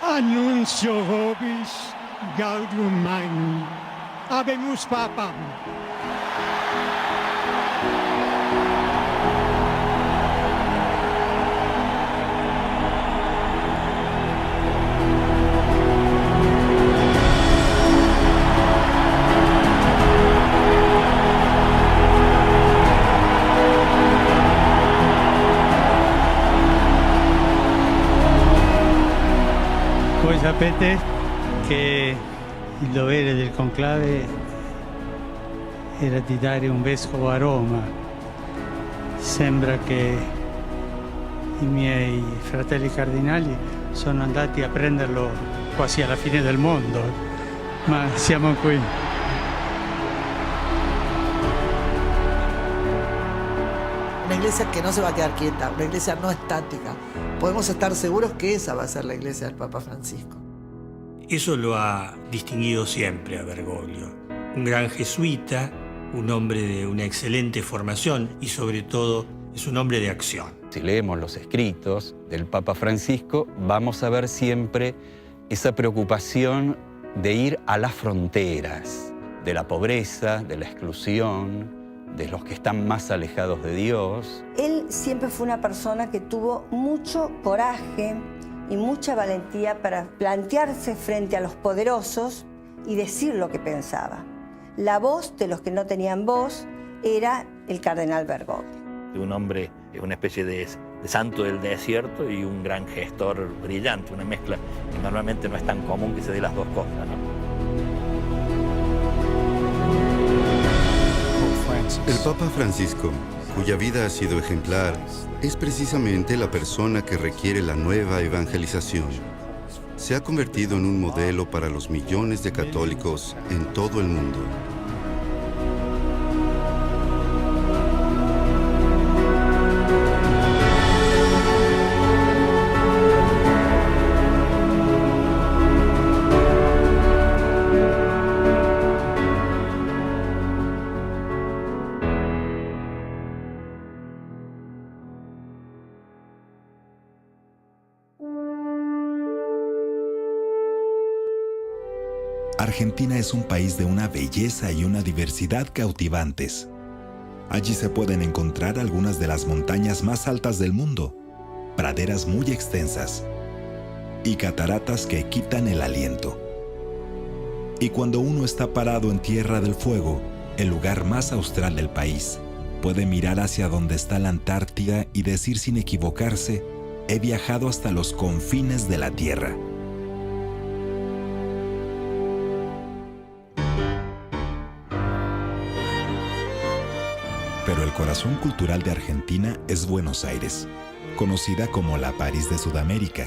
Annuncio vobis gaudium magni. Habemus papam. Voi sapete che il dovere del conclave era di dare un vescovo a Roma. Sembra che i miei fratelli cardinali sono andati a prenderlo quasi alla fine del mondo, ma siamo qui. Una iglesia que no se va a quedar quieta, una iglesia no estática. Podemos estar seguros que esa va a ser la iglesia del Papa Francisco. Eso lo ha distinguido siempre a Bergoglio. Un gran jesuita, un hombre de una excelente formación y sobre todo es un hombre de acción. Si leemos los escritos del Papa Francisco, vamos a ver siempre esa preocupación de ir a las fronteras de la pobreza, de la exclusión, de los que están más alejados de Dios. Él siempre fue una persona que tuvo mucho coraje y mucha valentía para plantearse frente a los poderosos y decir lo que pensaba. La voz de los que no tenían voz era el cardenal Bergoglio. Un hombre, una especie de santo del desierto y un gran gestor brillante, una mezcla que normalmente no es tan común que se dé las dos cosas, ¿no? El Papa Francisco, cuya vida ha sido ejemplar, es precisamente la persona que requiere la nueva evangelización. Se ha convertido en un modelo para los millones de católicos en todo el mundo. Argentina es un país de una belleza y una diversidad cautivantes. Allí se pueden encontrar algunas de las montañas más altas del mundo, praderas muy extensas y cataratas que quitan el aliento. Y cuando uno está parado en Tierra del Fuego, el lugar más austral del país, puede mirar hacia donde está la Antártida y decir sin equivocarse: he viajado hasta los confines de la Tierra. Pero el corazón cultural de Argentina es Buenos Aires, conocida como la París de Sudamérica.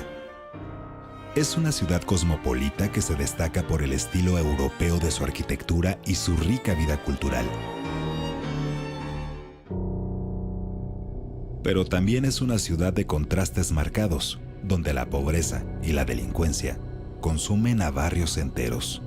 Es una ciudad cosmopolita que se destaca por el estilo europeo de su arquitectura y su rica vida cultural. Pero también es una ciudad de contrastes marcados, donde la pobreza y la delincuencia consumen a barrios enteros.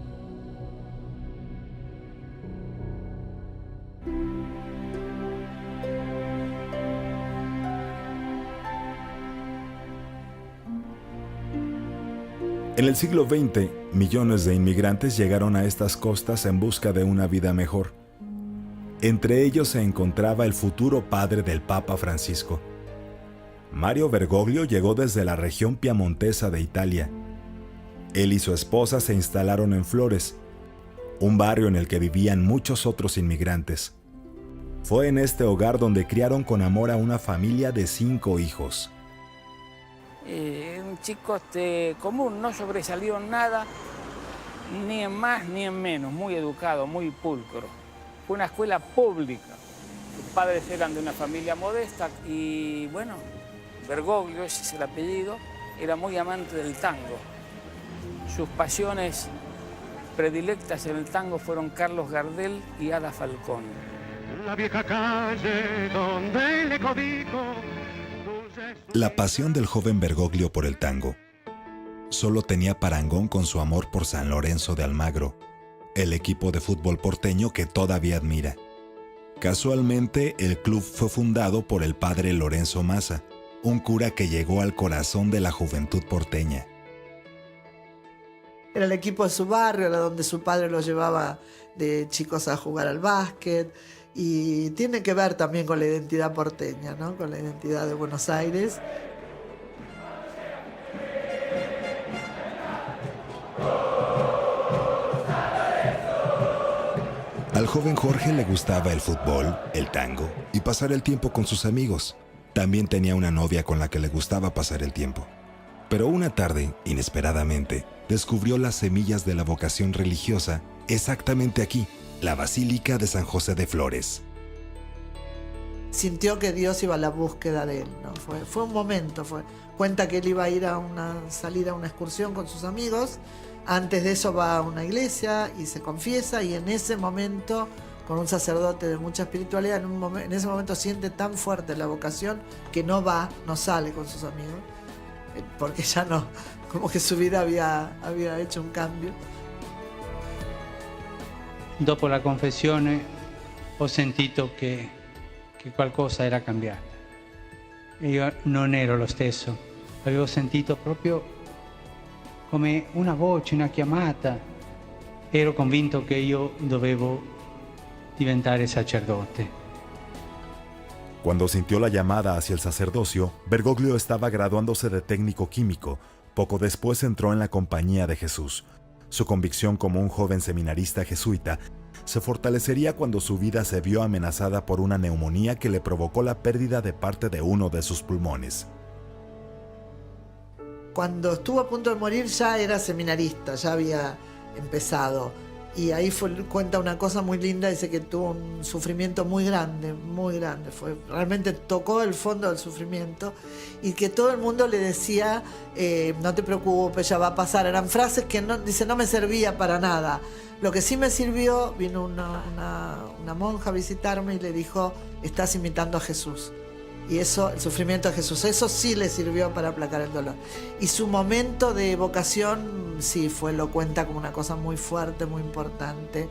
En el siglo XX, millones de inmigrantes llegaron a estas costas en busca de una vida mejor. Entre ellos se encontraba el futuro padre del Papa Francisco. Mario Bergoglio llegó desde la región piamontesa de Italia. Él y su esposa se instalaron en Flores, un barrio en el que vivían muchos otros inmigrantes. Fue en este hogar donde criaron con amor a una familia de 5 hijos. Un chico común, no sobresalió en nada, ni en más ni en menos, muy educado, muy pulcro. Fue una escuela pública. Sus padres eran de una familia modesta y, bueno, Bergoglio, ese es el apellido, era muy amante del tango. Sus pasiones predilectas en el tango fueron Carlos Gardel y Ada Falcón. La vieja calle donde le codijo. La pasión del joven Bergoglio por el tango solo tenía parangón con su amor por San Lorenzo de Almagro, el equipo de fútbol porteño que todavía admira. Casualmente, el club fue fundado por el padre Lorenzo Massa, un cura que llegó al corazón de la juventud porteña. Era el equipo de su barrio, era donde su padre los llevaba de chicos a jugar al básquet. Y tiene que ver también con la identidad porteña, ¿no? Con la identidad de Buenos Aires. Al joven Jorge le gustaba el fútbol, el tango y pasar el tiempo con sus amigos. También tenía una novia con la que le gustaba pasar el tiempo. Pero una tarde, inesperadamente, descubrió las semillas de la vocación religiosa exactamente aquí, la Basílica de San José de Flores. Sintió que Dios iba a la búsqueda de él, ¿no? Fue un momento. Cuenta que él iba a ir a salir a una excursión con sus amigos. Antes de eso va a una iglesia y se confiesa, y en ese momento, con un sacerdote de mucha espiritualidad, en ese momento siente tan fuerte la vocación que no sale con sus amigos, porque ya no, como que su vida había hecho un cambio. Dopo la confessione ho sentito che qualcosa era cambiato. Io non ero lo stesso, avevo sentito proprio come una voce, una chiamata. Ero convinto che io dovevo diventare sacerdote. Cuando sintió la llamada hacia el sacerdocio, Bergoglio estaba graduándose de técnico químico. Poco después entró en la Compañía de Jesús. Su convicción como un joven seminarista jesuita se fortalecería cuando su vida se vio amenazada por una neumonía que le provocó la pérdida de parte de uno de sus pulmones. Cuando estuvo a punto de morir ya era seminarista, ya había empezado. Y ahí cuenta una cosa muy linda, dice que tuvo un sufrimiento muy grande, realmente tocó el fondo del sufrimiento, y que todo el mundo le decía, no te preocupes, ya va a pasar. Eran frases que no me servía para nada. Lo que sí me sirvió, vino una monja a visitarme y le dijo, estás imitando a Jesús. Y eso, el sufrimiento de Jesús, eso sí le sirvió para aplacar el dolor. Y su momento de vocación, sí, lo cuenta como una cosa muy fuerte, muy importante.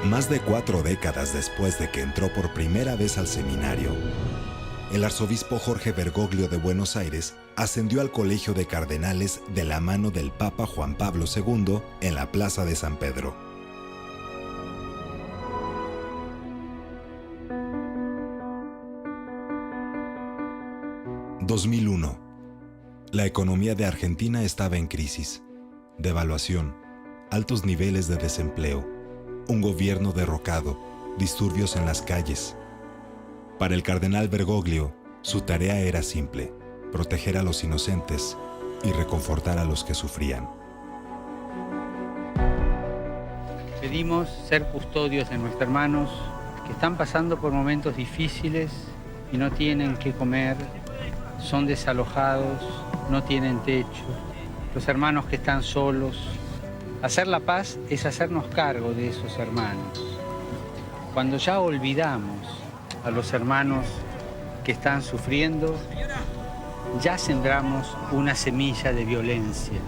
Más de 4 décadas después de que entró por primera vez al seminario, el arzobispo Jorge Bergoglio de Buenos Aires ascendió al Colegio de Cardenales de la mano del Papa Juan Pablo II en la Plaza de San Pedro. ...2001... La economía de Argentina estaba en crisis. Devaluación, altos niveles de desempleo, un gobierno derrocado, disturbios en las calles. Para el cardenal Bergoglio, su tarea era simple: proteger a los inocentes y reconfortar a los que sufrían. Pedimos ser custodios de nuestros hermanos que están pasando por momentos difíciles y no tienen qué comer, son desalojados, no tienen techo, los hermanos que están solos. Hacer la paz es hacernos cargo de esos hermanos. Cuando ya olvidamos a los hermanos que están sufriendo, ya sembramos una semilla de violencia.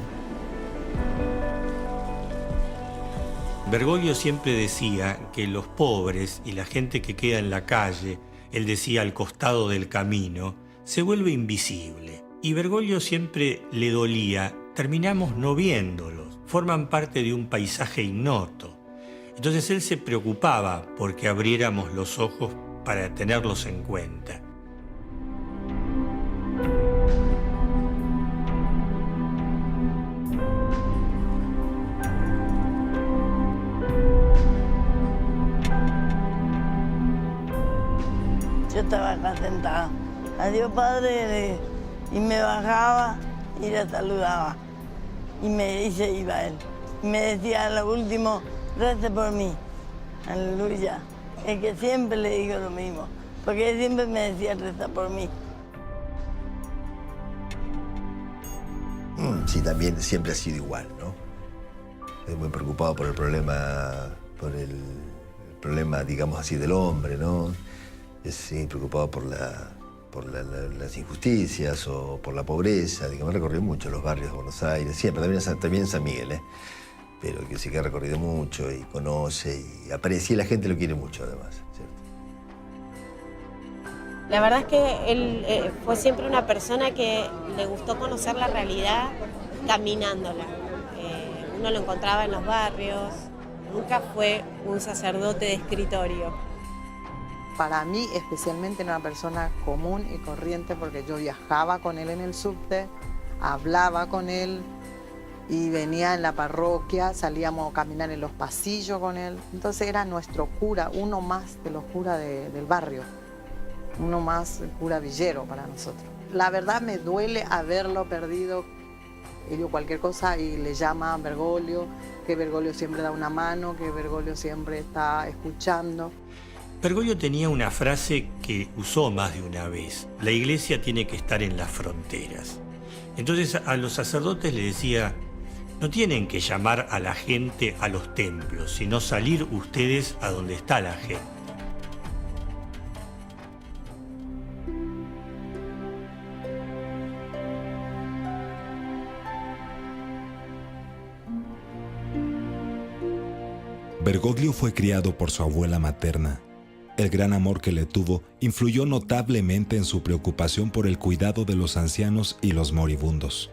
Bergoglio siempre decía que los pobres y la gente que queda en la calle, él decía al costado del camino, se vuelve invisible. Y Bergoglio siempre le dolía, terminamos no viéndolos, forman parte de un paisaje ignoto. Entonces él se preocupaba porque abriéramos los ojos para tenerlos en cuenta. Yo estaba acá sentada. Adiós, padre, y me bajaba y le saludaba. Y se iba él. Y me decía a lo último, rece por mí. Aleluya. Es que siempre le digo lo mismo, porque él siempre me decía, reza por mí. Sí, también siempre ha sido igual, ¿no? Es muy preocupado por el problema, digamos así, del hombre, ¿no? Es preocupado por las injusticias o por la pobreza. Digamos, ha recorrido mucho los barrios de Buenos Aires, siempre, también en San Miguel, ¿eh? Pero que sí que ha recorrido mucho y conoce y aprecia, y la gente lo quiere mucho además, ¿cierto? La verdad es que él fue siempre una persona que le gustó conocer la realidad caminándola. Uno lo encontraba en los barrios, nunca fue un sacerdote de escritorio. Para mí, especialmente, era una persona común y corriente porque yo viajaba con él en el subte, hablaba con él y venía en la parroquia, salíamos a caminar en los pasillos con él. Entonces era nuestro cura, uno más de los curas del barrio, uno más el cura villero para nosotros. La verdad me duele haberlo perdido. Ellos cualquier cosa y le llama a Bergoglio, que Bergoglio siempre da una mano, que Bergoglio siempre está escuchando. Bergoglio tenía una frase que usó más de una vez: la iglesia tiene que estar en las fronteras. Entonces a los sacerdotes le decía: no tienen que llamar a la gente a los templos, sino salir ustedes a donde está la gente. Bergoglio fue criado por su abuela materna. El gran amor que le tuvo influyó notablemente en su preocupación por el cuidado de los ancianos y los moribundos.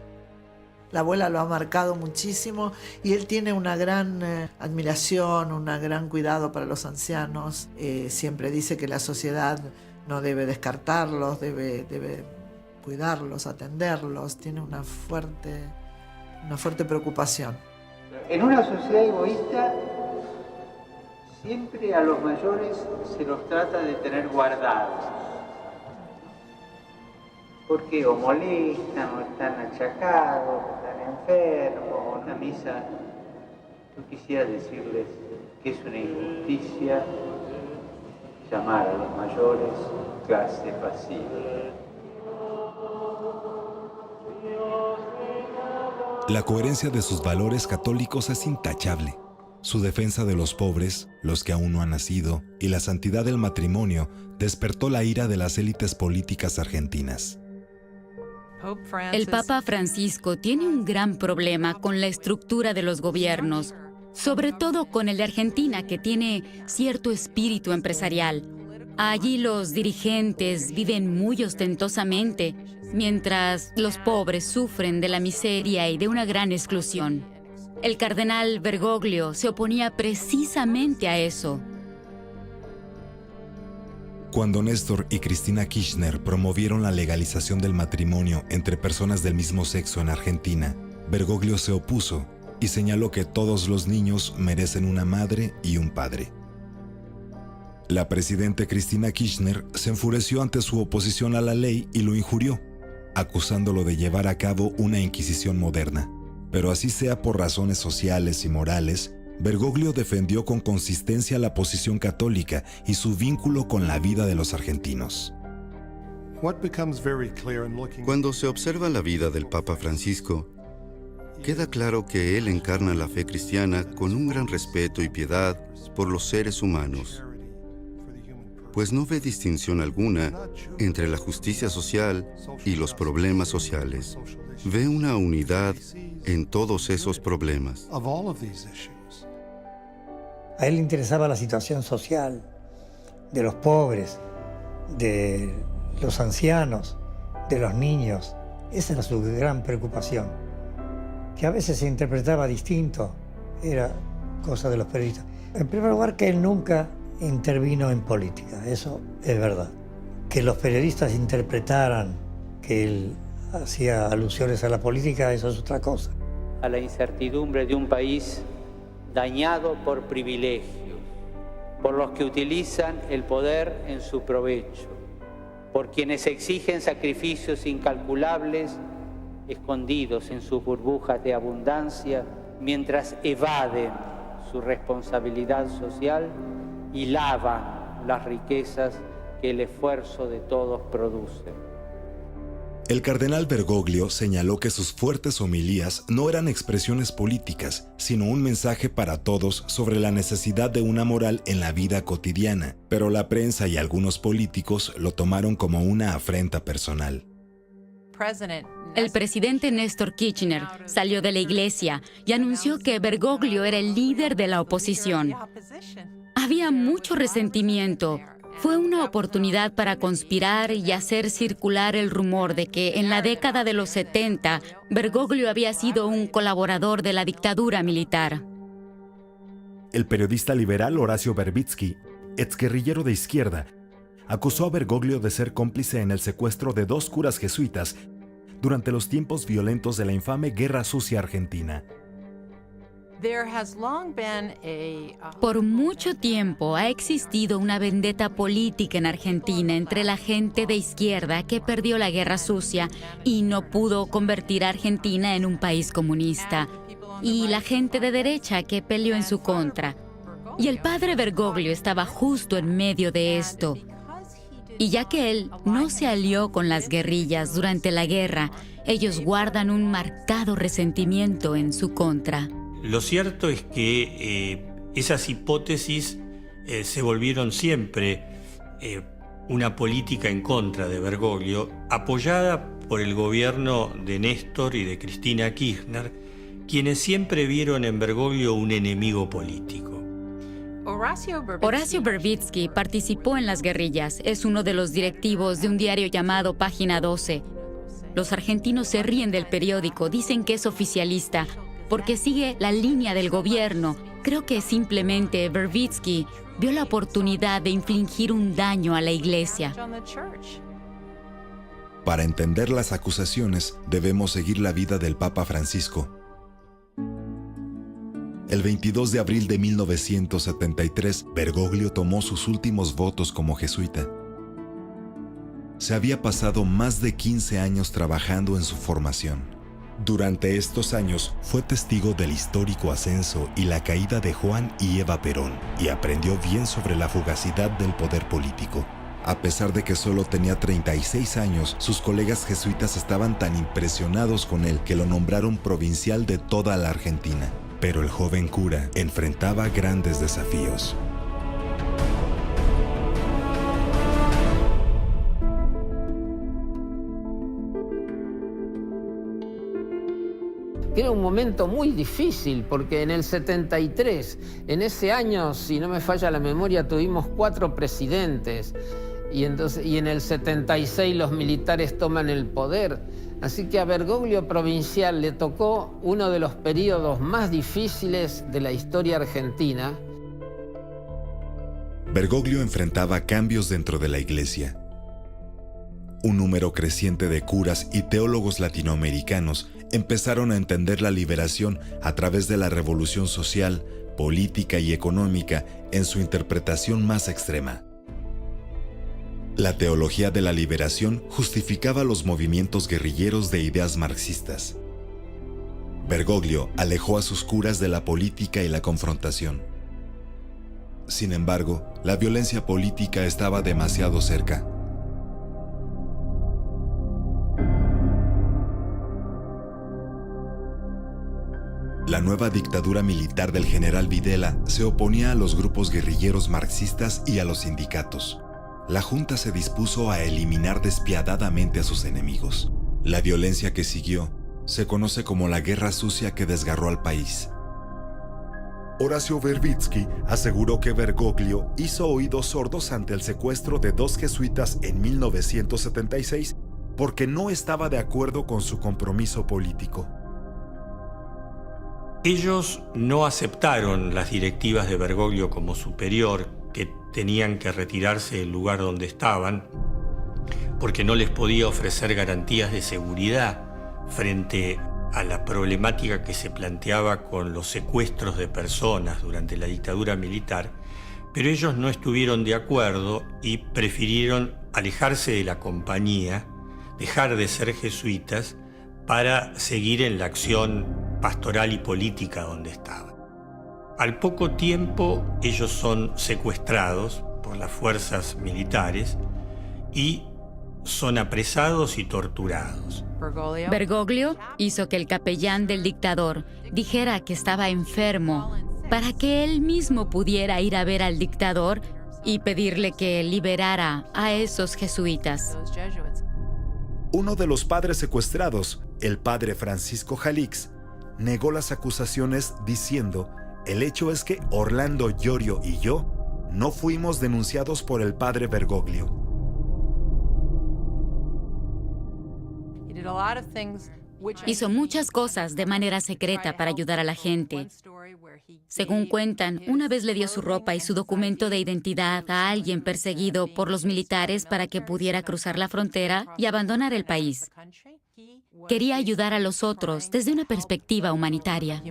La abuela lo ha marcado muchísimo y él tiene una gran admiración, un gran cuidado para los ancianos. Siempre dice que la sociedad no debe descartarlos, debe cuidarlos, atenderlos. Tiene una fuerte preocupación. En una sociedad egoísta, siempre a los mayores se los trata de tener guardados. Porque o molestan, o están achacados, o están enfermos, o en la misa. Yo quisiera decirles que es una injusticia llamar a los mayores clase pasiva. La coherencia de sus valores católicos es intachable. Su defensa de los pobres, los que aún no han nacido, y la santidad del matrimonio despertó la ira de las élites políticas argentinas. El Papa Francisco tiene un gran problema con la estructura de los gobiernos, sobre todo con el de Argentina, que tiene cierto espíritu empresarial. Allí los dirigentes viven muy ostentosamente, mientras los pobres sufren de la miseria y de una gran exclusión. El cardenal Bergoglio se oponía precisamente a eso. Cuando Néstor y Cristina Kirchner promovieron la legalización del matrimonio entre personas del mismo sexo en Argentina, Bergoglio se opuso y señaló que todos los niños merecen una madre y un padre. La presidenta Cristina Kirchner se enfureció ante su oposición a la ley y lo injurió, acusándolo de llevar a cabo una inquisición moderna. Pero así sea por razones sociales y morales, Bergoglio defendió con consistencia la posición católica y su vínculo con la vida de los argentinos. Cuando se observa la vida del Papa Francisco, queda claro que él encarna la fe cristiana con un gran respeto y piedad por los seres humanos, pues no ve distinción alguna entre la justicia social y los problemas sociales. Ve una unidad en todos esos problemas. A él le interesaba la situación social de los pobres, de los ancianos, de los niños. Esa era su gran preocupación, que a veces se interpretaba distinto, era cosa de los periodistas. En primer lugar, que él nunca intervino en política, eso es verdad. Que los periodistas interpretaran que él hacía alusiones a la política, eso es otra cosa. A la incertidumbre de un país dañado por privilegios, por los que utilizan el poder en su provecho, por quienes exigen sacrificios incalculables escondidos en sus burbujas de abundancia, mientras evaden su responsabilidad social y lavan las riquezas que el esfuerzo de todos produce. El cardenal Bergoglio señaló que sus fuertes homilías no eran expresiones políticas, sino un mensaje para todos sobre la necesidad de una moral en la vida cotidiana, pero la prensa y algunos políticos lo tomaron como una afrenta personal. El presidente Néstor Kirchner salió de la iglesia y anunció que Bergoglio era el líder de la oposición. Había mucho resentimiento. Fue una oportunidad para conspirar y hacer circular el rumor de que en la década de los 70 Bergoglio había sido un colaborador de la dictadura militar. El periodista liberal Horacio Verbitsky, exguerrillero de izquierda, acusó a Bergoglio de ser cómplice en el secuestro de 2 curas jesuitas durante los tiempos violentos de la infame Guerra Sucia Argentina. Por mucho tiempo ha existido una vendetta política en Argentina entre la gente de izquierda que perdió la Guerra Sucia y no pudo convertir a Argentina en un país comunista, y la gente de derecha que peleó en su contra. Y el padre Bergoglio estaba justo en medio de esto. Y ya que él no se alió con las guerrillas durante la guerra, ellos guardan un marcado resentimiento en su contra. Lo cierto es que esas hipótesis se volvieron siempre una política en contra de Bergoglio, apoyada por el gobierno de Néstor y de Cristina Kirchner, quienes siempre vieron en Bergoglio un enemigo político. Horacio Verbitsky participó en las guerrillas. Es uno de los directivos de un diario llamado Página 12. Los argentinos se ríen del periódico, dicen que es oficialista, porque sigue la línea del gobierno. Creo que simplemente Verbitsky vio la oportunidad de infligir un daño a la iglesia. Para entender las acusaciones, debemos seguir la vida del Papa Francisco. El 22 de abril de 1973, Bergoglio tomó sus últimos votos como jesuita. Se había pasado más de 15 años trabajando en su formación. Durante estos años fue testigo del histórico ascenso y la caída de Juan y Eva Perón y aprendió bien sobre la fugacidad del poder político. A pesar de que solo tenía 36 años, sus colegas jesuitas estaban tan impresionados con él que lo nombraron provincial de toda la Argentina. Pero el joven cura enfrentaba grandes desafíos. Era un momento muy difícil porque en el 73, en ese año, si no me falla la memoria, tuvimos 4 presidentes y en el 76 los militares toman el poder. Así que a Bergoglio provincial le tocó uno de los periodos más difíciles de la historia argentina. Bergoglio enfrentaba cambios dentro de la iglesia. Un número creciente de curas y teólogos latinoamericanos empezaron a entender la liberación a través de la revolución social, política y económica en su interpretación más extrema. La teología de la liberación justificaba los movimientos guerrilleros de ideas marxistas. Bergoglio alejó a sus curas de la política y la confrontación. Sin embargo, la violencia política estaba demasiado cerca. La nueva dictadura militar del general Videla se oponía a los grupos guerrilleros marxistas y a los sindicatos. La Junta se dispuso a eliminar despiadadamente a sus enemigos. La violencia que siguió se conoce como la Guerra Sucia que desgarró al país. Horacio Verbitsky aseguró que Bergoglio hizo oídos sordos ante el secuestro de 2 jesuitas en 1976 porque no estaba de acuerdo con su compromiso político. Ellos no aceptaron las directivas de Bergoglio como superior, que tenían que retirarse del lugar donde estaban, porque no les podía ofrecer garantías de seguridad frente a la problemática que se planteaba con los secuestros de personas durante la dictadura militar, pero ellos no estuvieron de acuerdo y prefirieron alejarse de la compañía, dejar de ser jesuitas para seguir en la acción pastoral y política donde estaban. Al poco tiempo ellos son secuestrados por las fuerzas militares y son apresados y torturados. Bergoglio hizo que el capellán del dictador dijera que estaba enfermo para que él mismo pudiera ir a ver al dictador y pedirle que liberara a esos jesuitas. Uno de los padres secuestrados, el padre Francisco Jalix, negó las acusaciones diciendo: el hecho es que Orlando Llorio y yo no fuimos denunciados por el padre Bergoglio. Hizo muchas cosas de manera secreta para ayudar a la gente. Según cuentan, una vez le dio su ropa y su documento de identidad a alguien perseguido por los militares para que pudiera cruzar la frontera y abandonar el país. Quería ayudar a los otros desde una perspectiva humanitaria.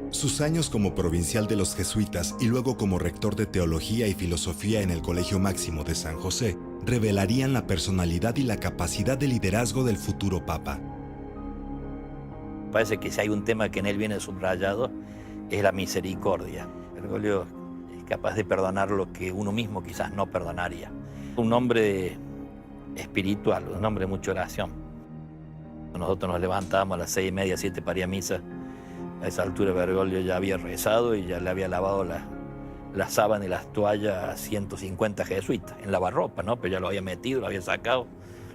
Sus años como provincial de los jesuitas y luego como rector de Teología y Filosofía en el Colegio Máximo de San José revelarían la personalidad y la capacidad de liderazgo del futuro Papa. Parece que si hay un tema que en él viene subrayado es la misericordia. Bergoglio es capaz de perdonar lo que uno mismo quizás no perdonaría. Un hombre espiritual, un hombre de mucha oración. Nosotros nos levantábamos a las 6:30, 7 para ir a misa. A esa altura Bergoglio ya había rezado y ya le había lavado las sábanas y las toallas a 150 jesuitas en lavarropa, ¿no? Pero ya lo había metido, lo había sacado,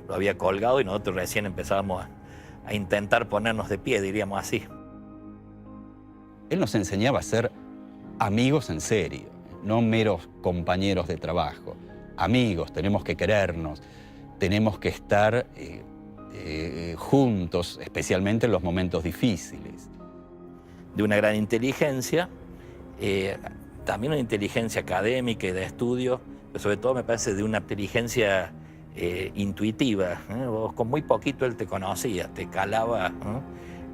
lo había colgado y nosotros recién empezábamos a intentar ponernos de pie, diríamos así. Él nos enseñaba a ser amigos en serio, no meros compañeros de trabajo. Amigos, tenemos que querernos, tenemos que estar juntos, especialmente en los momentos difíciles. De una gran inteligencia, también una inteligencia académica y de estudio, pero sobre todo me parece de una inteligencia intuitiva. Vos con muy poquito él te conocía, te calaba,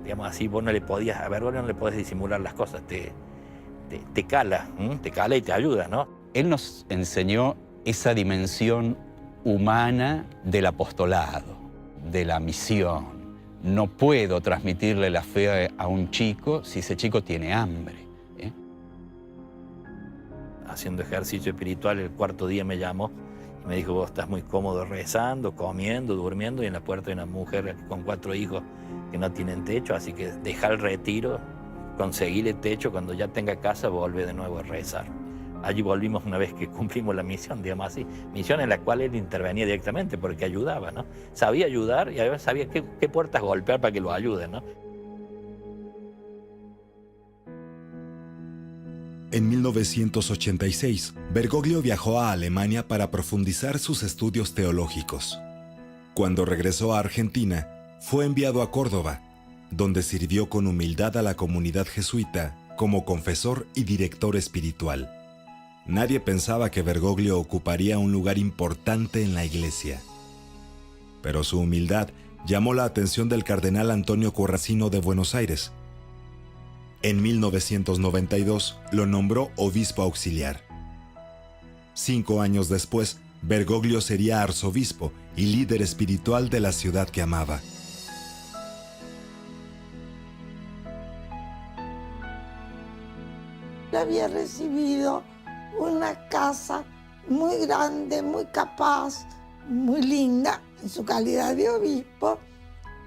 digamos así, vos no le podías, a Bergoglio no le podés disimular las cosas, te cala y te ayuda, ¿no? Él nos enseñó esa dimensión humana del apostolado, de la misión. No puedo transmitirle la fe a un chico si ese chico tiene hambre. Haciendo ejercicio espiritual, el cuarto día me llamó y me dijo: vos estás muy cómodo rezando, comiendo, durmiendo, y en la puerta hay una mujer con 4 hijos que no tienen techo, así que deja el retiro, conseguir el techo, cuando ya tenga casa volvé de nuevo a rezar. Allí volvimos una vez que cumplimos la misión, digamos así, misión en la cual él intervenía directamente porque ayudaba, ¿no? Sabía ayudar y además sabía qué puertas golpear para que lo ayuden, ¿no? En 1986, Bergoglio viajó a Alemania para profundizar sus estudios teológicos. Cuando regresó a Argentina, fue enviado a Córdoba, donde sirvió con humildad a la comunidad jesuita como confesor y director espiritual. Nadie pensaba que Bergoglio ocuparía un lugar importante en la iglesia. Pero su humildad llamó la atención del cardenal Antonio Corracino de Buenos Aires. En 1992 lo nombró obispo auxiliar. 5 años después, Bergoglio sería arzobispo y líder espiritual de la ciudad que amaba. Había recibido una casa muy grande, muy capaz, muy linda en su calidad de obispo,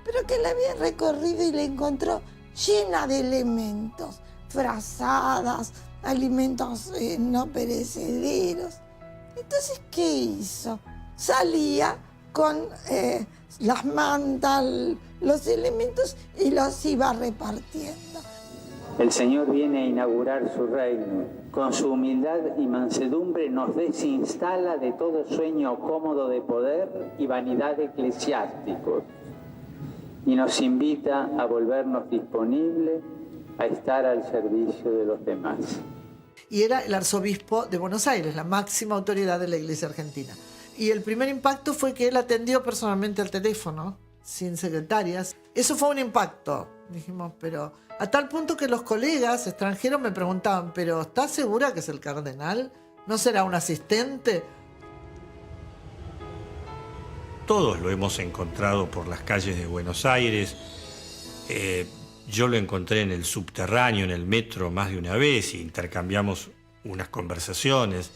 pero que la había recorrido y la encontró llena de elementos, frazadas, alimentos no perecederos. Entonces, ¿qué hizo? Salía con las mantas, los elementos y los iba repartiendo. El Señor viene a inaugurar su reino. Con su humildad y mansedumbre nos desinstala de todo sueño cómodo de poder y vanidad eclesiásticos y nos invita a volvernos disponibles a estar al servicio de los demás. Y era el arzobispo de Buenos Aires, la máxima autoridad de la Iglesia argentina. Y el primer impacto fue que él atendió personalmente al teléfono, sin secretarias. Eso fue un impacto, dijimos, pero a tal punto que los colegas extranjeros me preguntaban: ¿pero estás segura que es el cardenal? ¿No será un asistente? Todos lo hemos encontrado por las calles de Buenos Aires. Yo lo encontré en el subterráneo, en el metro, más de una vez y intercambiamos unas conversaciones.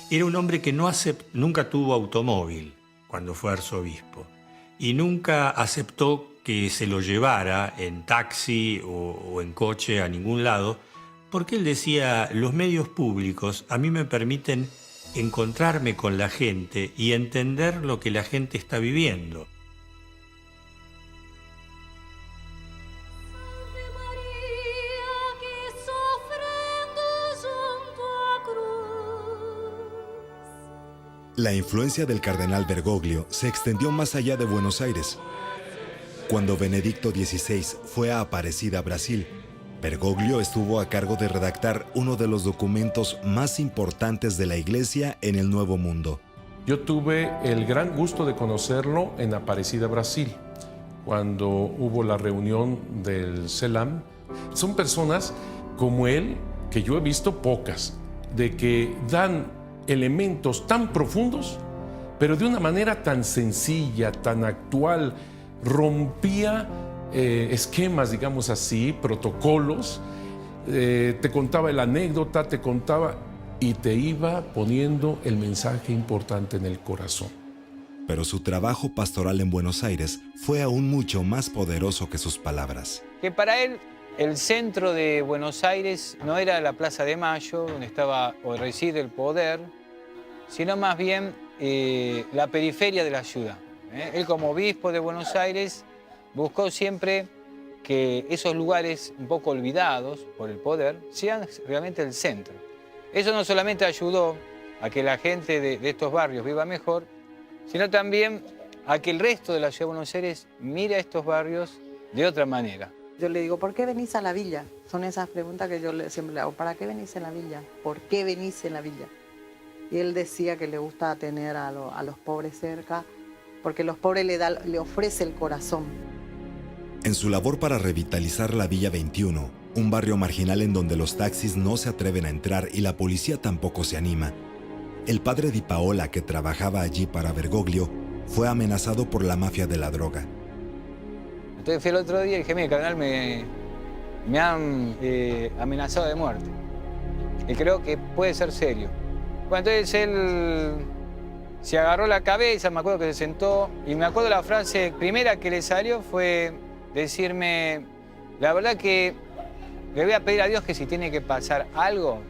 Era un hombre que nunca tuvo automóvil cuando fue arzobispo y nunca aceptó que se lo llevara en taxi o en coche a ningún lado, porque él decía, los medios públicos a mí me permiten encontrarme con la gente y entender lo que la gente está viviendo. La influencia del cardenal Bergoglio se extendió más allá de Buenos Aires. Cuando Benedicto XVI fue a Aparecida, Brasil, Bergoglio estuvo a cargo de redactar uno de los documentos más importantes de la Iglesia en el Nuevo Mundo. Yo tuve el gran gusto de conocerlo en Aparecida, Brasil, cuando hubo la reunión del CELAM. Son personas como él, que yo he visto pocas, de que dan elementos tan profundos, pero de una manera tan sencilla, tan actual, rompía esquemas, digamos así, protocolos, te contaba la anécdota, te contaba y te iba poniendo el mensaje importante en el corazón. Pero su trabajo pastoral en Buenos Aires fue aún mucho más poderoso que sus palabras. Que para él el centro de Buenos Aires no era la Plaza de Mayo, donde estaba o reside el poder, sino más bien la periferia de la ciudad. Él como obispo de Buenos Aires buscó siempre que esos lugares un poco olvidados por el poder sean realmente el centro. Eso no solamente ayudó a que la gente de estos barrios viva mejor, sino también a que el resto de la ciudad de Buenos Aires mire a estos barrios de otra manera. Yo le digo, ¿por qué venís a la villa? Son esas preguntas que yo siempre le hago. ¿Para qué venís en la villa? ¿Por qué venís en la villa? Y él decía que le gusta tener a los pobres cerca, porque los pobres le ofrece el corazón. En su labor para revitalizar la Villa 21, un barrio marginal en donde los taxis no se atreven a entrar y la policía tampoco se anima, el padre Di Paola, que trabajaba allí para Bergoglio, fue amenazado por la mafia de la droga. Entonces fui el otro día y dije, mira, carnal, me han amenazado de muerte. Y creo que puede ser serio. Bueno, entonces él se agarró la cabeza, me acuerdo que se sentó, y me acuerdo la frase primera que le salió fue decirme, la verdad que le voy a pedir a Dios que si tiene que pasar algo,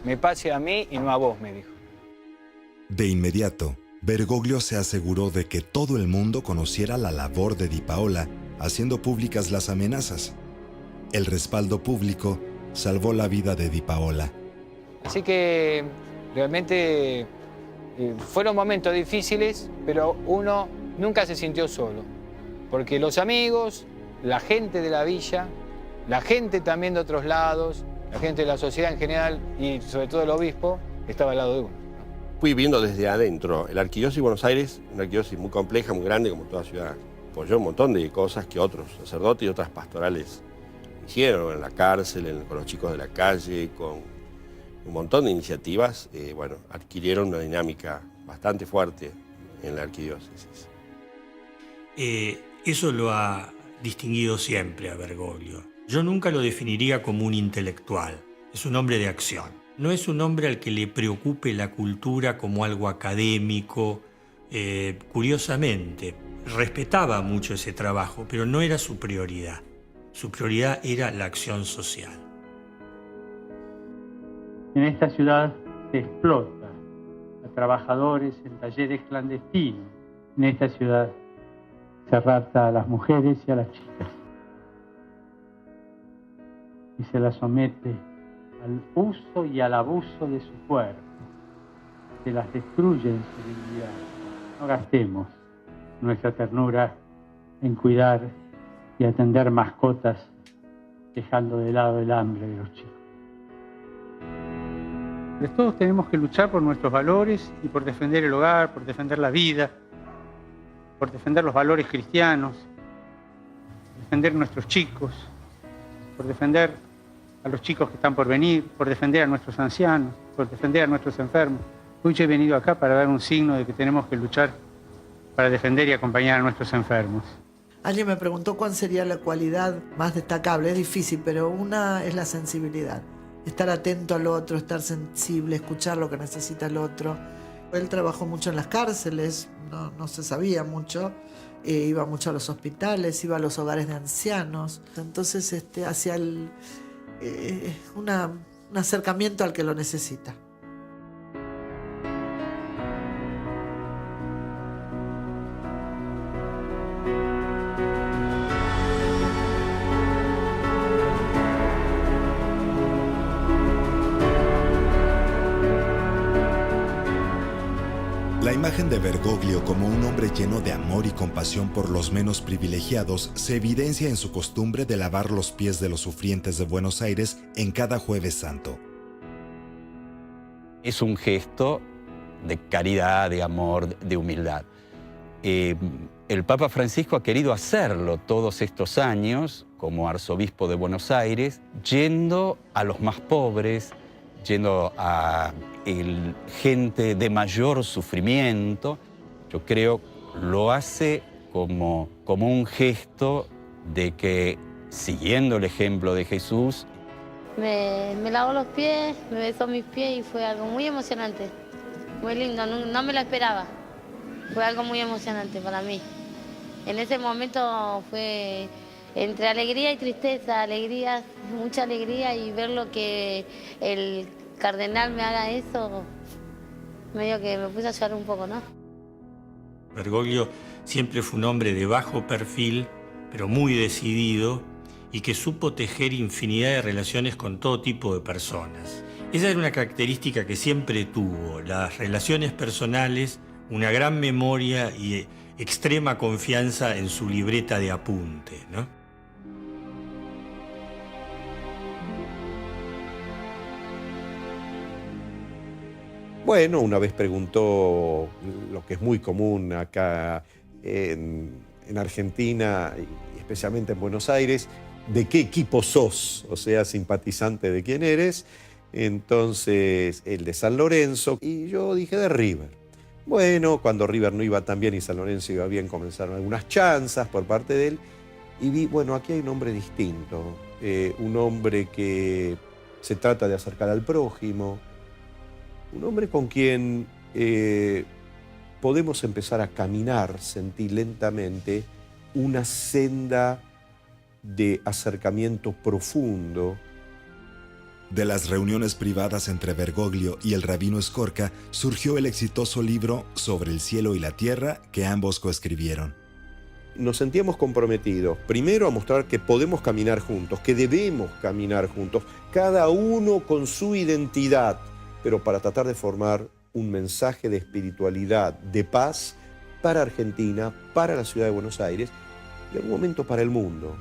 me pase a mí y no a vos, me dijo. De inmediato, Bergoglio se aseguró de que todo el mundo conociera la labor de Di Paola, haciendo públicas las amenazas. El respaldo público salvó la vida de Di Paola. Así que realmente fueron momentos difíciles, pero uno nunca se sintió solo, porque los amigos, la gente de la villa, la gente también de otros lados, la gente de la sociedad en general y sobre todo el obispo, estaba al lado de uno. Fui viendo desde adentro. El Arquidiócesis de Buenos Aires, una arquidiócesis muy compleja, muy grande, como toda ciudad, apoyó un montón de cosas que otros sacerdotes y otras pastorales hicieron, en la cárcel, con los chicos de la calle, con un montón de iniciativas, adquirieron una dinámica bastante fuerte en la arquidiócesis. Eso lo ha distinguido siempre a Bergoglio. Yo nunca lo definiría como un intelectual. Es un hombre de acción. No es un hombre al que le preocupe la cultura como algo académico. Curiosamente, respetaba mucho ese trabajo, pero no era su prioridad. Su prioridad era la acción social. En esta ciudad se explota a trabajadores en talleres clandestinos. En esta ciudad se rapta a las mujeres y a las chicas. Y se las somete al uso y al abuso de su cuerpo. Se las destruye en su dignidad. No gastemos nuestra ternura en cuidar y atender mascotas, dejando de lado el hambre de los chicos. Pero todos tenemos que luchar por nuestros valores y por defender el hogar, por defender la vida, por defender los valores cristianos, defender nuestros chicos, por defender a los chicos que están por venir, por defender a nuestros ancianos, por defender a nuestros enfermos. Hoy yo he venido acá para dar un signo de que tenemos que luchar para defender y acompañar a nuestros enfermos. Alguien me preguntó cuál sería la cualidad más destacable. Es difícil, pero una es la sensibilidad. Estar atento al otro, estar sensible, escuchar lo que necesita el otro. Él trabajó mucho en las cárceles, no se sabía mucho. Iba mucho a los hospitales, iba a los hogares de ancianos. Entonces hacía un acercamiento al que lo necesita. La imagen de Bergoglio como un hombre lleno de amor y compasión por los menos privilegiados se evidencia en su costumbre de lavar los pies de los sufrientes de Buenos Aires en cada Jueves Santo. Es un gesto de caridad, de amor, de humildad. El Papa Francisco ha querido hacerlo todos estos años como arzobispo de Buenos Aires, yendo a los más pobres, yendo a gente de mayor sufrimiento. Yo creo lo hace como un gesto de que, siguiendo el ejemplo de Jesús, me lavó los pies, me besó mis pies y fue algo muy emocionante, muy lindo, no me lo esperaba. Fue algo muy emocionante para mí. En ese momento fue entre alegría y tristeza, alegría, mucha alegría, y ver lo que el cardenal me haga eso, medio que me puse a llorar un poco, ¿no? Bergoglio siempre fue un hombre de bajo perfil, pero muy decidido, y que supo tejer infinidad de relaciones con todo tipo de personas. Esa era una característica que siempre tuvo: las relaciones personales, una gran memoria y extrema confianza en su libreta de apunte, ¿no? Bueno, una vez preguntó lo que es muy común acá en Argentina, y especialmente en Buenos Aires, ¿de qué equipo sos? O sea, simpatizante de quién eres. Entonces, el de San Lorenzo, y yo dije de River. Bueno, cuando River no iba tan bien y San Lorenzo iba bien, comenzaron algunas chanzas por parte de él, y vi, bueno, aquí hay un hombre distinto, un hombre que se trata de acercar al prójimo, un hombre con quien podemos empezar a caminar, sentir lentamente una senda de acercamiento profundo. De las reuniones privadas entre Bergoglio y el rabino Skorka surgió el exitoso libro Sobre el cielo y la tierra que ambos coescribieron. Nos sentíamos comprometidos, primero a mostrar que podemos caminar juntos, que debemos caminar juntos, cada uno con su identidad, pero para tratar de formar un mensaje de espiritualidad, de paz para Argentina, para la ciudad de Buenos Aires y en algún momento para el mundo.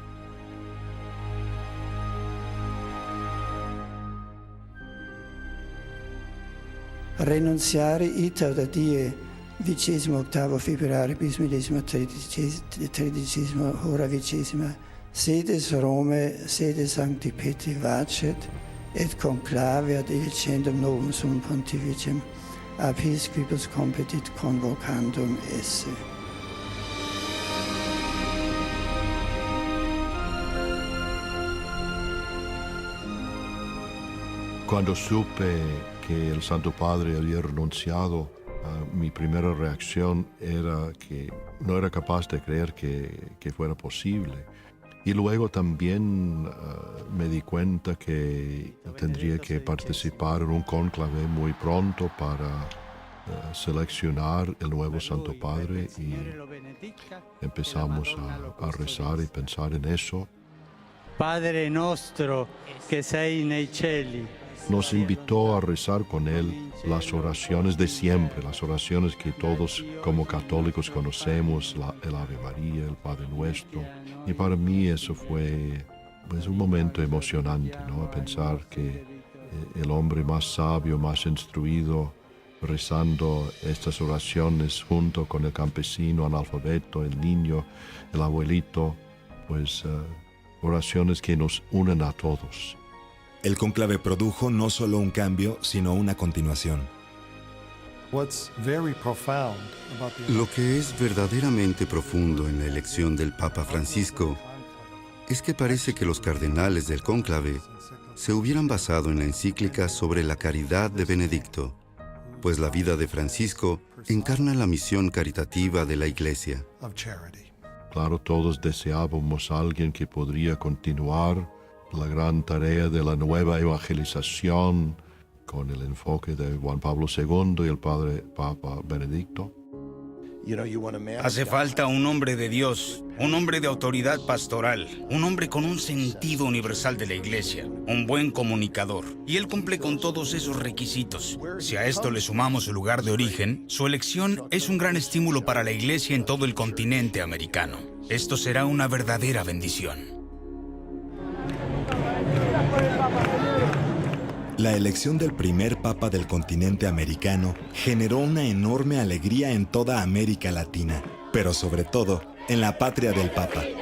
Renunziare iter da die 28 febbraio bis millesimo 13 hora 20 sedes Rome, sede Sancti Petri vacet, et conclave ad elicendum novum sum pontificem, episcopus competit convocandum esse. Cuando supe que el Santo Padre había renunciado, mi primera reacción era que no era capaz de creer que fuera posible. Y luego también me di cuenta que tendría que participar en un cónclave muy pronto para seleccionar el nuevo Santo Padre, y empezamos a rezar y pensar en eso. Padre nostro que sei nei cieli. Nos invitó a rezar con él las oraciones de siempre, las oraciones que todos como católicos conocemos, el Ave María, el Padre Nuestro. Y para mí eso fue pues, un momento emocionante, ¿no? Pensar que el hombre más sabio, más instruido, rezando estas oraciones junto con el campesino analfabeto, el niño, el abuelito, pues oraciones que nos unen a todos. El cónclave produjo no solo un cambio, sino una continuación. Lo que es verdaderamente profundo en la elección del Papa Francisco es que parece que los cardenales del cónclave se hubieran basado en la encíclica sobre la caridad de Benedicto, pues la vida de Francisco encarna la misión caritativa de la Iglesia. Claro, todos deseábamos a alguien que podría continuar la gran tarea de la nueva evangelización con el enfoque de Juan Pablo II y el Padre Papa Benedicto. Hace falta un hombre de Dios, un hombre de autoridad pastoral, un hombre con un sentido universal de la Iglesia, un buen comunicador. Y él cumple con todos esos requisitos. Si a esto le sumamos su lugar de origen, su elección es un gran estímulo para la Iglesia en todo el continente americano. Esto será una verdadera bendición. La elección del primer papa del continente americano generó una enorme alegría en toda América Latina, pero sobre todo en la patria del papa. Sí,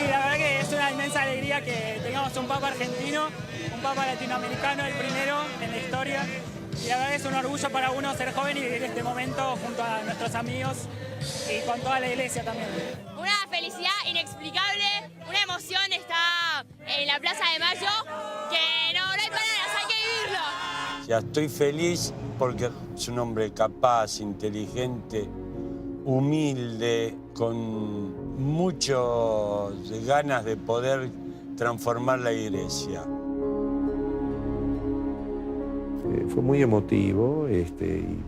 la verdad que es una inmensa alegría que tengamos un papa argentino, un papa latinoamericano, el primero en la historia. Y la verdad que es un orgullo para uno ser joven y vivir este momento junto a nuestros amigos y con toda la iglesia también. Una felicidad inexplicable, una emoción está en la Plaza de Mayo que no hay palabras, hay que vivirlo. Ya estoy feliz porque es un hombre capaz, inteligente, humilde, con muchas ganas de poder transformar la iglesia. Fue muy emotivo y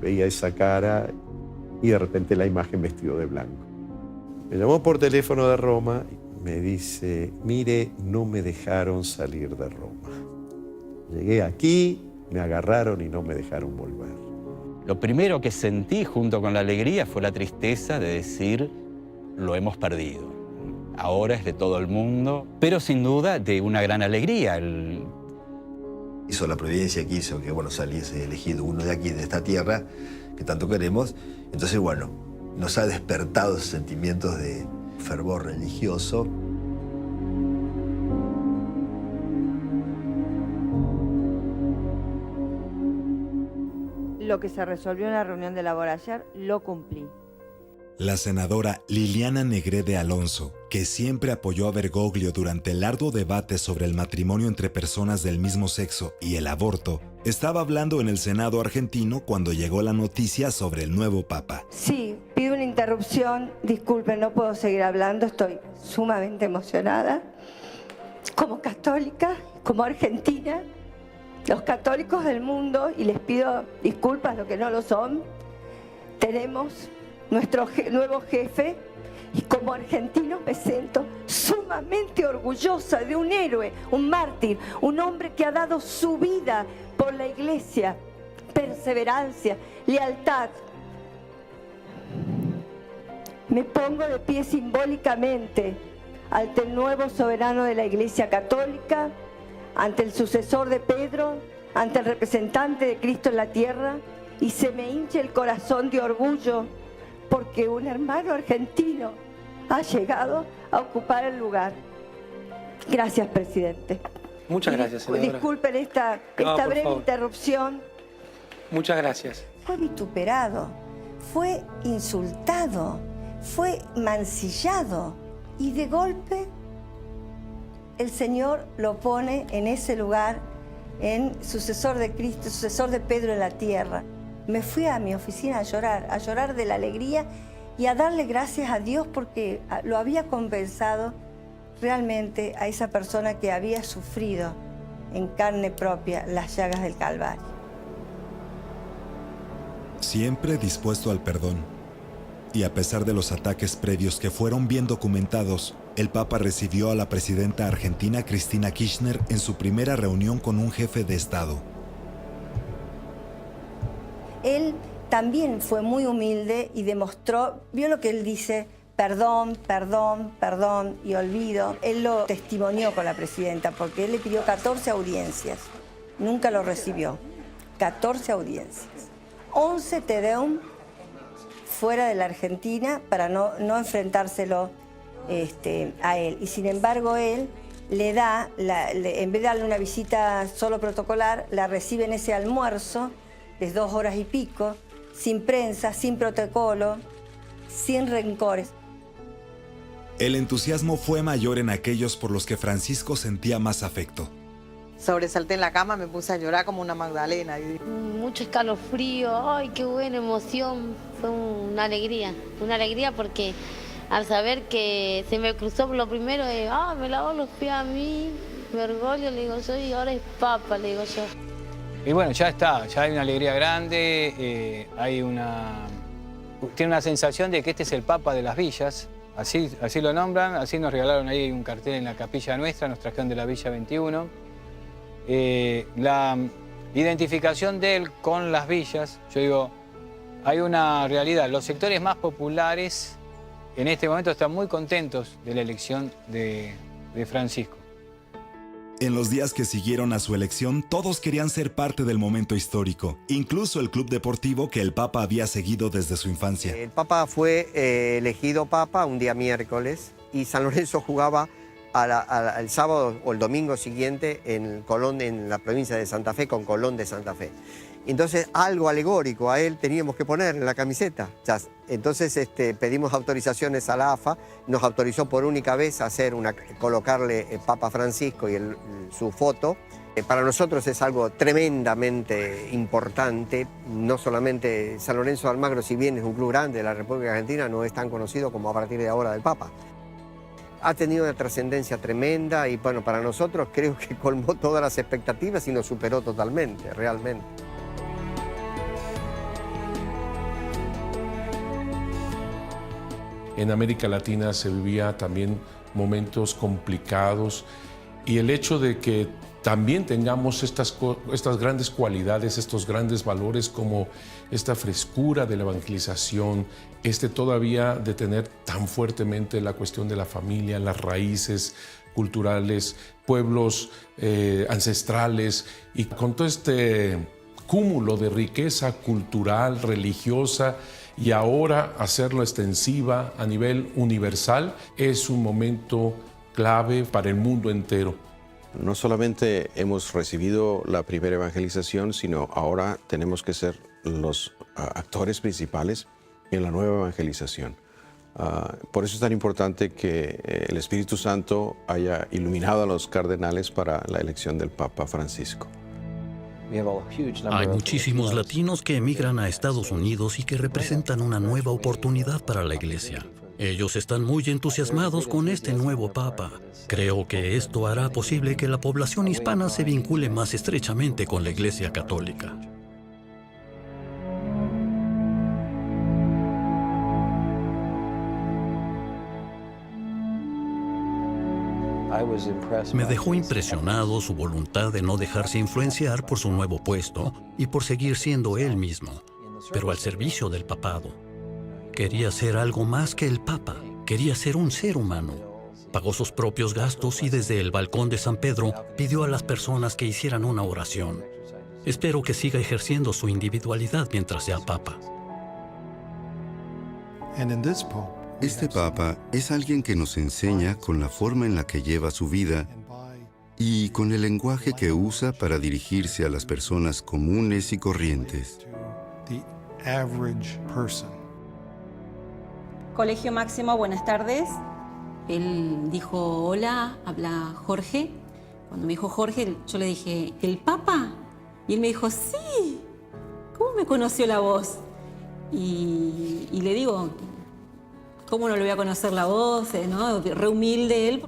veía esa cara y de repente la imagen vestido de blanco. Me llamó por teléfono de Roma y me dice, mire, no me dejaron salir de Roma. Llegué aquí, me agarraron y no me dejaron volver. Lo primero que sentí junto con la alegría fue la tristeza de decir, lo hemos perdido. Ahora es de todo el mundo, pero sin duda de una gran alegría. Hizo la providencia que hizo que saliese elegido uno de aquí, de esta tierra, que tanto queremos. Entonces, nos ha despertado esos sentimientos de fervor religioso. Lo que se resolvió en la reunión de la Labor ayer, lo cumplí. La senadora Liliana Negrete Alonso, que siempre apoyó a Bergoglio durante el arduo debate sobre el matrimonio entre personas del mismo sexo y el aborto, estaba hablando en el Senado argentino cuando llegó la noticia sobre el nuevo papa. Sí, pido una interrupción, disculpen, no puedo seguir hablando, estoy sumamente emocionada. Como católica, como argentina, los católicos del mundo, y les pido disculpas los que no lo son, tenemos nuestro nuevo jefe, y como argentino me siento sumamente orgullosa de un héroe, un mártir, un hombre que ha dado su vida por la iglesia, perseverancia, lealtad. Me pongo de pie simbólicamente ante el nuevo soberano de la Iglesia Católica, ante el sucesor de Pedro, ante el representante de Cristo en la tierra, y se me hincha el corazón de orgullo porque un hermano argentino ha llegado a ocupar el lugar. Gracias, presidente. Muchas gracias, senadora. Disculpen esta breve interrupción. Muchas gracias. Fue vituperado, fue insultado, fue mancillado, y de golpe el Señor lo pone en ese lugar, en sucesor de Cristo, sucesor de Pedro en la tierra. Me fui a mi oficina a llorar de la alegría y a darle gracias a Dios porque lo había compensado realmente a esa persona que había sufrido en carne propia las llagas del Calvario. Siempre dispuesto al perdón, y a pesar de los ataques previos que fueron bien documentados, el Papa recibió a la presidenta argentina Cristina Kirchner en su primera reunión con un jefe de Estado. Él también fue muy humilde y demostró, vio lo que él dice, perdón, perdón, perdón y olvido. Él lo testimonió con la presidenta porque él le pidió 14 audiencias. Nunca lo recibió. 14 audiencias. 11 Te Deum fuera de la Argentina para no enfrentárselo. a él. Y sin embargo él le da, en vez de darle una visita solo protocolar, la recibe en ese almuerzo de 2 horas y pico, sin prensa, sin protocolo, sin rencores. El entusiasmo fue mayor en aquellos por los que Francisco sentía más afecto. Sobresalté en la cama, me puse a llorar como una Magdalena. Mucho escalofrío, ay, qué buena emoción. Fue una alegría porque al saber que se me cruzó lo primero, me lavó los pies a mí, Bergoglio, le digo yo, y ahora es Papa, le digo yo. Y bueno, ya está, ya hay una alegría grande, tiene una sensación de que este es el Papa de las villas, así lo nombran, así nos regalaron ahí un cartel en la capilla nuestra, nos trajeron de la Villa 21. La identificación de él con las villas, yo digo, hay una realidad, los sectores más populares en este momento están muy contentos de la elección de Francisco. En los días que siguieron a su elección, todos querían ser parte del momento histórico, incluso el club deportivo que el Papa había seguido desde su infancia. El Papa fue elegido Papa un día miércoles y San Lorenzo jugaba el sábado o el domingo siguiente en Colón, en la provincia de Santa Fe, con Colón de Santa Fe. Entonces, algo alegórico a él teníamos que poner en la camiseta. Entonces pedimos autorizaciones a la AFA, nos autorizó por única vez a colocarle Papa Francisco y su foto. Para nosotros es algo tremendamente importante, no solamente San Lorenzo de Almagro, si bien es un club grande de la República Argentina, no es tan conocido como a partir de ahora del Papa. Ha tenido una trascendencia tremenda y bueno, para nosotros creo que colmó todas las expectativas y nos superó totalmente, realmente. En América Latina se vivía también momentos complicados y el hecho de que también tengamos estas grandes cualidades, estos grandes valores como esta frescura de la evangelización, todavía de tener tan fuertemente la cuestión de la familia, las raíces culturales, pueblos ancestrales y con todo este cúmulo de riqueza cultural, religiosa, y ahora hacerlo extensiva a nivel universal es un momento clave para el mundo entero. No solamente hemos recibido la primera evangelización, sino ahora tenemos que ser los actores principales en la nueva evangelización. Por eso es tan importante que el Espíritu Santo haya iluminado a los cardenales para la elección del Papa Francisco. Hay muchísimos latinos que emigran a Estados Unidos y que representan una nueva oportunidad para la Iglesia. Ellos están muy entusiasmados con este nuevo Papa. Creo que esto hará posible que la población hispana se vincule más estrechamente con la Iglesia Católica. Me dejó impresionado su voluntad de no dejarse influenciar por su nuevo puesto y por seguir siendo él mismo, pero al servicio del papado. Quería ser algo más que el Papa, quería ser un ser humano. Pagó sus propios gastos y desde el balcón de San Pedro pidió a las personas que hicieran una oración. Espero que siga ejerciendo su individualidad mientras sea Papa. Este Papa es alguien que nos enseña con la forma en la que lleva su vida y con el lenguaje que usa para dirigirse a las personas comunes y corrientes. Colegio Máximo, buenas tardes. Él dijo, hola, habla Jorge. Cuando me dijo Jorge, yo le dije, ¿el Papa? Y él me dijo, sí. ¿Cómo me conoció la voz? Y le digo, ¿cómo no le voy a conocer la voz? ¿No? Re humilde él.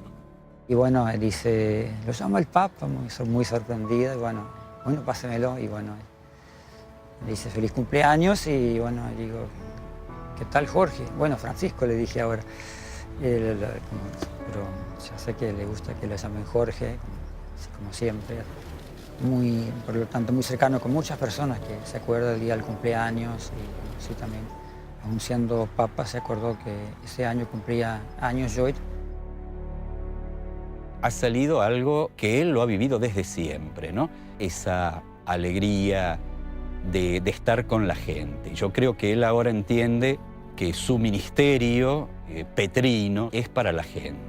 Y bueno, él dice, lo llama el Papa, muy sorprendida. Y bueno, pásemelo. Y bueno, le dice feliz cumpleaños. Y bueno, le digo, ¿qué tal Jorge? Bueno, Francisco le dije ahora. Pero ya sé que le gusta que le llamen Jorge, como siempre. Por lo tanto, muy cercano con muchas personas que se acuerdan del día del cumpleaños. Y sí, también, aún siendo Papa, se acordó que ese año cumplía años yo. Ha salido algo que él lo ha vivido desde siempre, ¿no? Esa alegría de estar con la gente. Yo creo que él ahora entiende que su ministerio petrino, es para la gente.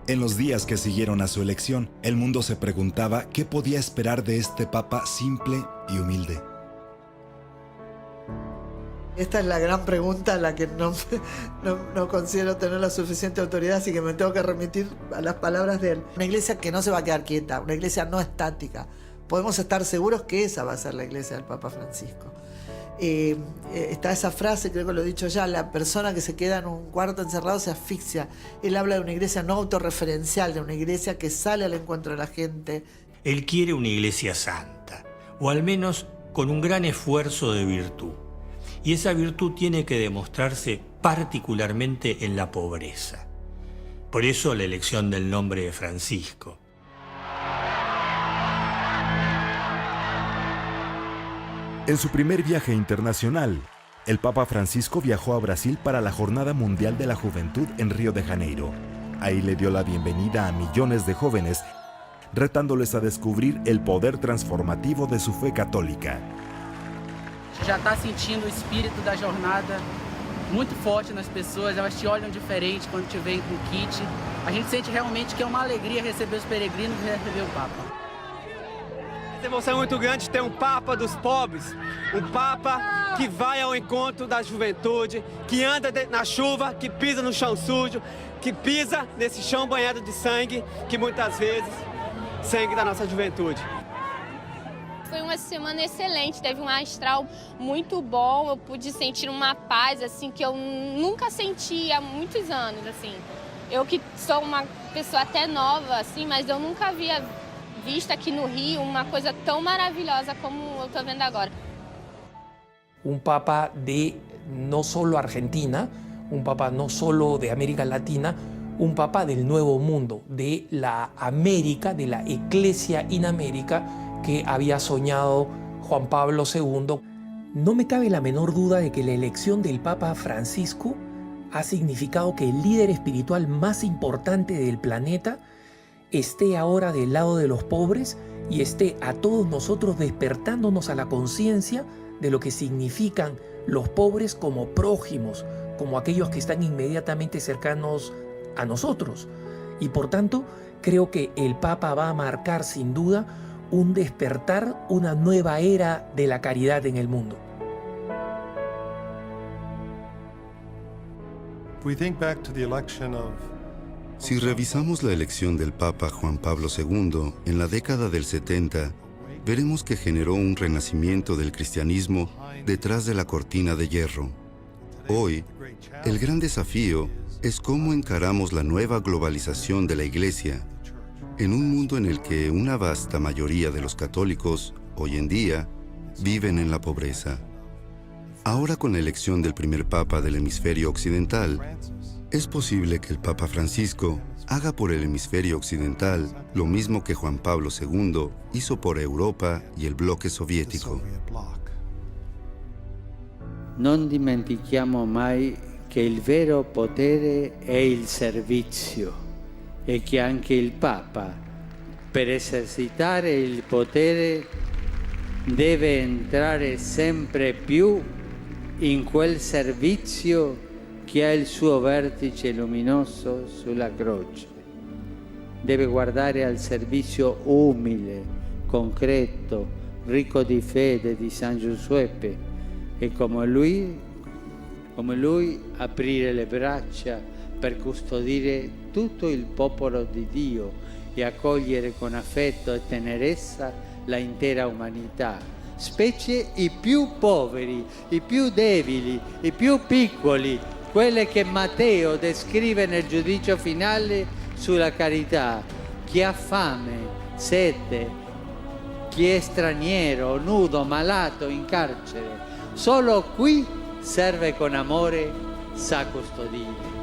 En los días que siguieron a su elección, el mundo se preguntaba qué podía esperar de este papa simple y humilde. Esta es la gran pregunta a la que no considero tener la suficiente autoridad, así que me tengo que remitir a las palabras de él. Una iglesia que no se va a quedar quieta, una iglesia no estática. Podemos estar seguros que esa va a ser la iglesia del Papa Francisco. Está esa frase, creo que lo he dicho ya, la persona que se queda en un cuarto encerrado se asfixia. Él habla de una iglesia no autorreferencial, de una iglesia que sale al encuentro de la gente. Él quiere una iglesia santa, o al menos con un gran esfuerzo de virtud. Y esa virtud tiene que demostrarse particularmente en la pobreza. Por eso la elección del nombre de Francisco. En su primer viaje internacional, el Papa Francisco viajó a Brasil para la Jornada Mundial de la Juventud en Río de Janeiro. Ahí le dio la bienvenida a millones de jóvenes, retándoles a descubrir el poder transformativo de su fe católica. Já está sentindo o espírito da jornada muito forte nas pessoas, elas te olham diferente quando te veem com o kit. A gente sente realmente que é uma alegria receber os peregrinos e receber o Papa. Essa emoção é muito grande ter um Papa dos pobres, um Papa que vai ao encontro da juventude, que anda na chuva, que pisa no chão sujo, que pisa nesse chão banhado de sangue, que muitas vezes sangue da nossa juventude. Foi uma semana excelente, teve um astral muito bom, eu pude sentir uma paz assim que eu nunca senti há muitos anos, assim. Eu que sou uma pessoa até nova, assim, mas eu nunca havia visto aqui no Rio uma coisa tão maravilhosa como eu estou vendo agora. Un papa de no solo Argentina, un papa no solo de América Latina, un papa del Nuevo Mundo, de la América, de la Iglesia in América, que había soñado Juan Pablo II. No me cabe la menor duda de que la elección del Papa Francisco ha significado que el líder espiritual más importante del planeta esté ahora del lado de los pobres y esté a todos nosotros despertándonos a la conciencia de lo que significan los pobres como prójimos, como aquellos que están inmediatamente cercanos a nosotros. Y por tanto, creo que el Papa va a marcar sin duda un despertar, una nueva era de la caridad en el mundo. Si revisamos la elección del Papa Juan Pablo II en la década del 70, veremos que generó un renacimiento del cristianismo detrás de la cortina de hierro. Hoy, el gran desafío es cómo encaramos la nueva globalización de la Iglesia en un mundo en el que una vasta mayoría de los católicos, hoy en día, viven en la pobreza. Ahora, con la elección del primer Papa del hemisferio occidental, es posible que el Papa Francisco haga por el hemisferio occidental lo mismo que Juan Pablo II hizo por Europa y el bloque sovietico. Non dimentichiamo mai che il vero potere è il servizio e che anche il Papa, per esercitare il potere, deve entrare sempre più in quel servizio che ha il suo vertice luminoso sulla croce. Deve guardare al servizio umile, concreto, ricco di fede di San Giuseppe e come lui aprire le braccia per custodire tutto il popolo di Dio e accogliere con affetto e tenerezza la intera umanità, specie i più poveri, i più deboli, i più piccoli, quelle che Matteo descrive nel giudizio finale sulla carità. Chi ha fame, sete, chi è straniero, nudo, malato, in carcere. Solo qui serve con amore, sa custodire.